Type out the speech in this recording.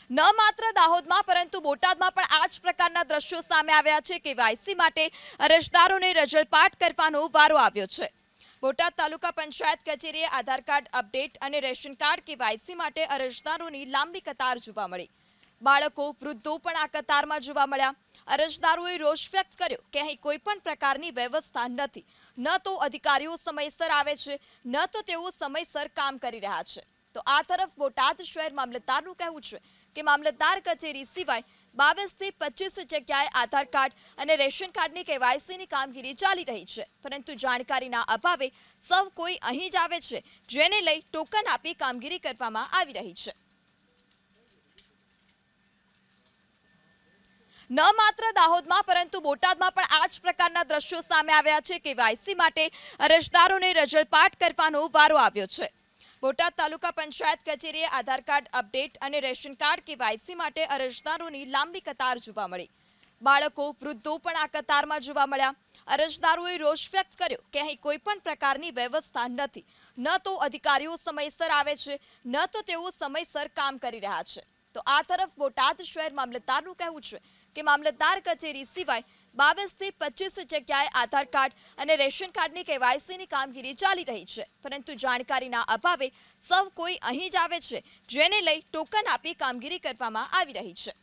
ન માત્ર દાહોદમાં પરંતુ બોટાદમાં પણ આ જ પ્રકારના દ્રશ્યો સામે આવ્યા છે. કેવાયસી માટે અરજદારોને રજળપાટ કરવાનો વારો આવ્યો છે. બોટાદ તાલુકા પંચાયત કચેરીએ આધાર કાર્ડ અપડેટ અને રેશન કાર્ડ કેવાયસી માટે અરજદારોની લાંબી કતાર જોવા મળી. બાળકો, વૃદ્ધો પણ આ કતારમાં જોવા મળ્યા. અરજદારોએ રોષ વ્યક્ત કર્યો કે અહીં કોઈ પણ પ્રકારની વ્યવસ્થા નથી. ન તો અધિકારીઓ સમયસર આવે છે, ન તો તેઓ સમયસર કામ કરી રહ્યા છે. તો આ તરફ બોટાદ શહેર મામલતદારનું કહેવું છે કે મામલતદાર કચેરી સિવાય 22 થી 25 જગ્યાએ આધાર કાર્ડ અને રેશન કાર્ડની કેવાયસીની કામગીરી ચાલી રહી છે, પરંતુ જાણકારીના અભાવે સૌ કોઈ અહીં જ આવે છે, જેને લઈ ટોકન આપી કામગીરી કરવામાં આવી રહી છે. ન માત્ર દાહોદમાં પરંતુ બોટાદમાં પણ આ જ પ્રકારના દ્રશ્યો સામે આવ્યા છે. કેવાયસી માટે અરજદારોને રજળપાટ કરવાનો વારો આવ્યો છે. બોટાદ તાલુકા પંચાયત કચેરીએ આધાર કાર્ડ અપડેટ અને રેશન કાર્ડ કેવાયસી માટે અરજદારોની લાંબી કતાર જોવા મળી. બાળકો, વૃદ્ધો પણ આ કતારમાં જોવા મળ્યા. અરજદારોએ રોષ વ્યક્ત કર્યો કે અહીં કોઈ પણ પ્રકારની વ્યવસ્થા નથી. ન તો અધિકારીઓ સમયસર આવે છે, ન તો તેઓ સમયસર કામ કરી રહ્યા છે. તો આ તરફ બોટાદ શહેર મામલતદારનું કહેવું છે કે મામલતદાર કચેરી સિવાય 22 થી 25 જગ્યાએ આધાર કાર્ડ અને રેશન કાર્ડની કેવાયસીની કામગીરી ચાલી રહી છે, પરંતુ જાણકારીના અભાવે સૌ કોઈ અહીં જ આવે છે, જેને લઈ ટોકન આપી કામગીરી કરવામાં આવી રહી છે.